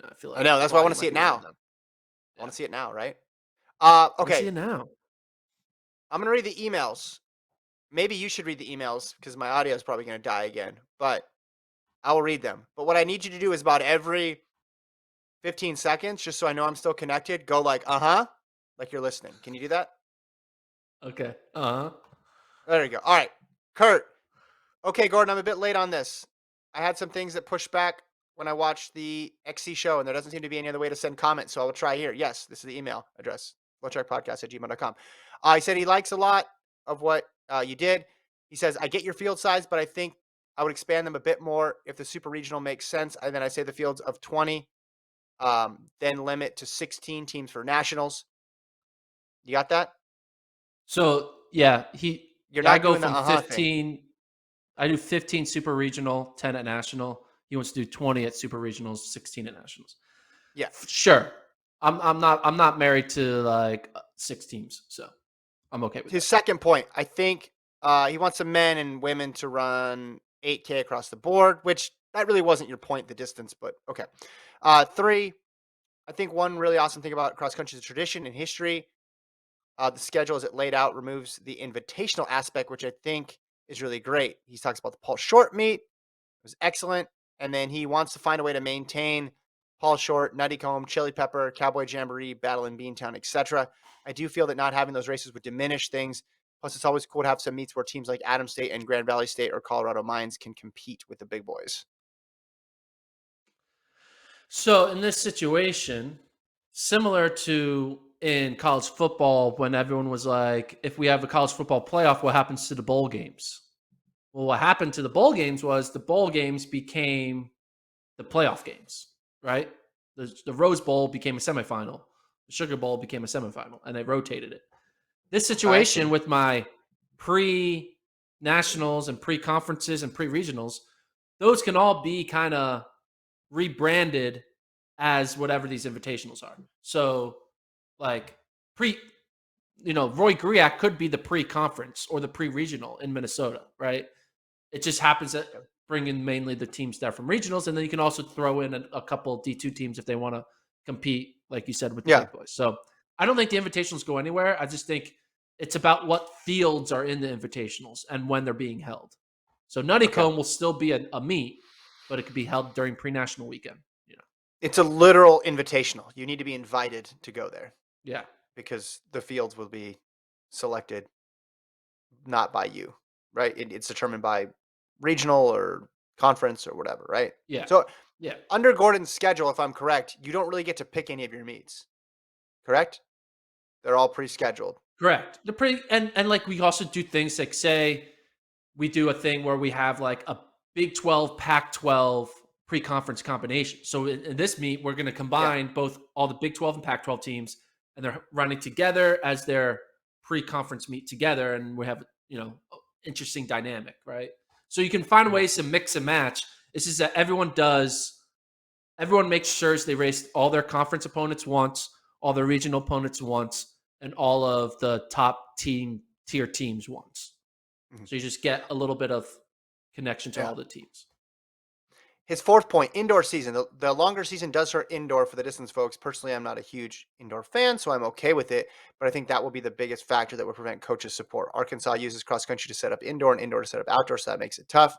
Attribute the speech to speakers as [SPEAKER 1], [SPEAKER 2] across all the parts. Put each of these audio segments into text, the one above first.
[SPEAKER 1] I feel
[SPEAKER 2] I
[SPEAKER 1] like
[SPEAKER 2] know. That's why I want to
[SPEAKER 1] Hawaii
[SPEAKER 2] see
[SPEAKER 1] might
[SPEAKER 2] it
[SPEAKER 1] be one
[SPEAKER 2] now.
[SPEAKER 1] of them.
[SPEAKER 2] I
[SPEAKER 1] Yeah.
[SPEAKER 2] want to see it now, right?
[SPEAKER 1] Want to see
[SPEAKER 2] Okay.
[SPEAKER 1] it now.
[SPEAKER 2] I'm gonna read the emails. Maybe you should read the emails because my audio is probably gonna die again. But I will read them. But what I need you to do is about every 15 seconds, just so I know I'm still connected, go like, like you're listening. Can you do that?
[SPEAKER 1] Okay. Uh-huh.
[SPEAKER 2] There you go. All right. Kurt. Okay, Gordon, I'm a bit late on this. I had some things that pushed back when I watched the XC show, and there doesn't seem to be any other way to send comments, so I will try here. Yes, this is the email address, FloTrackPodcast@gmail.com. He said he likes a lot of what you did. He says, I get your field size, but I think I would expand them a bit more if the super regional makes sense. And then I say the fields of 20, then limit to 16 teams for nationals. You got that?
[SPEAKER 1] So yeah,
[SPEAKER 2] You're
[SPEAKER 1] I
[SPEAKER 2] not
[SPEAKER 1] go
[SPEAKER 2] doing the
[SPEAKER 1] from
[SPEAKER 2] thing.
[SPEAKER 1] 15. I do 15 super regional, 10 at national. He wants to do 20 at super regionals, 16 at nationals.
[SPEAKER 2] Yeah.
[SPEAKER 1] Sure. I'm not married to like 6 teams, so I'm okay with
[SPEAKER 2] His
[SPEAKER 1] that.
[SPEAKER 2] second point, I think he wants the men and women to run 8K across the board, which that really wasn't your point, the distance, but okay. Three, I think one really awesome thing about cross country is tradition and history. The schedule as it laid out removes the invitational aspect, which I think is really great. He talks about the Paul Short meet, it was excellent. And then he wants to find a way to maintain Paul Short, Nutty Comb, Chili Pepper, Cowboy Jamboree, Battle in Beantown, etc. I do feel that not having those races would diminish things. Plus, it's always cool to have some meets where teams like Adams State and Grand Valley State or Colorado Mines can compete with the big boys.
[SPEAKER 1] So in this situation, similar to in college football, when everyone was like, if we have a college football playoff, what happens to the bowl games? Well, what happened to the bowl games was the bowl games became the playoff games, right? The Rose Bowl became a semifinal. The Sugar Bowl became a semifinal, and they rotated it. This
[SPEAKER 2] I
[SPEAKER 1] situation
[SPEAKER 2] see.
[SPEAKER 1] with my pre nationals and pre conferences and pre regionals, those can all be kind of rebranded as whatever these invitationals are. So, like pre, Roy Griak could be the pre conference or the pre regional in Minnesota, right? It just happens that bring in mainly the teams that are from regionals, and then you can also throw in a couple D2 teams if they want to compete, like you said, with the
[SPEAKER 2] Yeah.
[SPEAKER 1] big boys. So I don't think the invitationals go anywhere. I just think it's about what fields are in the invitationals and when they're being held. So
[SPEAKER 2] Okay.
[SPEAKER 1] Nuttycombe will still be a meet, but it could be held during pre-national weekend.
[SPEAKER 2] It's a literal invitational. You need to be invited to go there
[SPEAKER 1] Yeah.
[SPEAKER 2] because the fields will be selected not by you, right? It's determined by regional or conference or whatever, right?
[SPEAKER 1] Yeah.
[SPEAKER 2] So
[SPEAKER 1] Yeah.
[SPEAKER 2] under Gordon's schedule, if I'm correct, you don't really get to pick any of your meets, correct? They're all pre-scheduled.
[SPEAKER 1] Correct. The pre and like we also do things like say we do a thing where we have like a Big 12, Pac 12 pre conference combination. So in this meet, we're going to
[SPEAKER 2] Yeah.
[SPEAKER 1] combine both all the Big 12 and Pac 12 teams, and they're running together as their pre conference meet together. And we have, interesting dynamic, right? So you can find
[SPEAKER 2] Mhm.
[SPEAKER 1] ways to mix and match. It's just that everyone makes sure they race all their conference opponents once, all their regional opponents once, and all of the top tier teams once.
[SPEAKER 2] Mhm.
[SPEAKER 1] So you just get a little bit of connection to
[SPEAKER 2] Yeah.
[SPEAKER 1] all the teams.
[SPEAKER 2] His fourth point, indoor season. The longer season does hurt indoor for the distance folks. Personally, I'm not a huge indoor fan, so I'm okay with it. But I think that will be the biggest factor that will prevent coaches' support. Arkansas uses cross country to set up indoor and indoor to set up outdoor, so that makes it tough.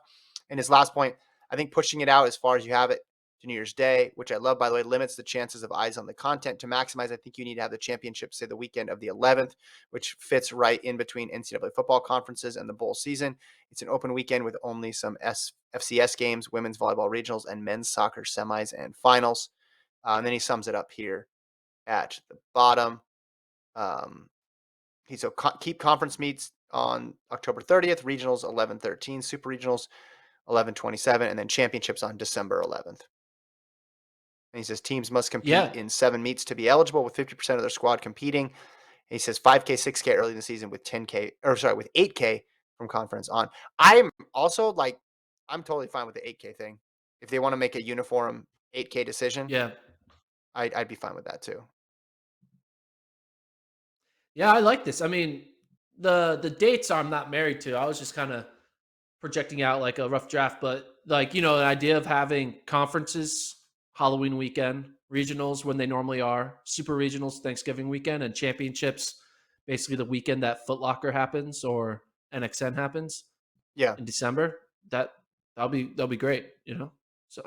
[SPEAKER 2] And his last point, I think pushing it out as far as you have it to New Year's Day, which I love, by the way, limits the chances of eyes on the content. To maximize, I think you need to have the championship, say, the weekend of the 11th, which fits right in between NCAA football conferences and the bowl season. It's an open weekend with only some FCS games, women's volleyball regionals, and men's soccer semis and finals. And then he sums it up here at the bottom. Um, keep conference meets on October 30th, regionals 11/13, super regionals 11/27, and then championships on December 11th. And he says teams must compete
[SPEAKER 1] Yeah.
[SPEAKER 2] in 7 meets to be eligible, with 50% of their squad competing. And he says 5K, 6K early in the season with 8K from conference on. I'm also like, I'm totally fine with the 8K thing. If they want to make a uniform 8K decision,
[SPEAKER 1] Yeah.
[SPEAKER 2] I'd be fine with that too.
[SPEAKER 1] Yeah, I like this. I mean, the dates I'm not married to. I was just kind of projecting out like a rough draft, but like, the idea of having conferences Halloween weekend, regionals when they normally are, super regionals Thanksgiving weekend, and championships basically the weekend that Foot Locker happens or NXN happens
[SPEAKER 2] Yeah.
[SPEAKER 1] in December. That'll be great, you know. So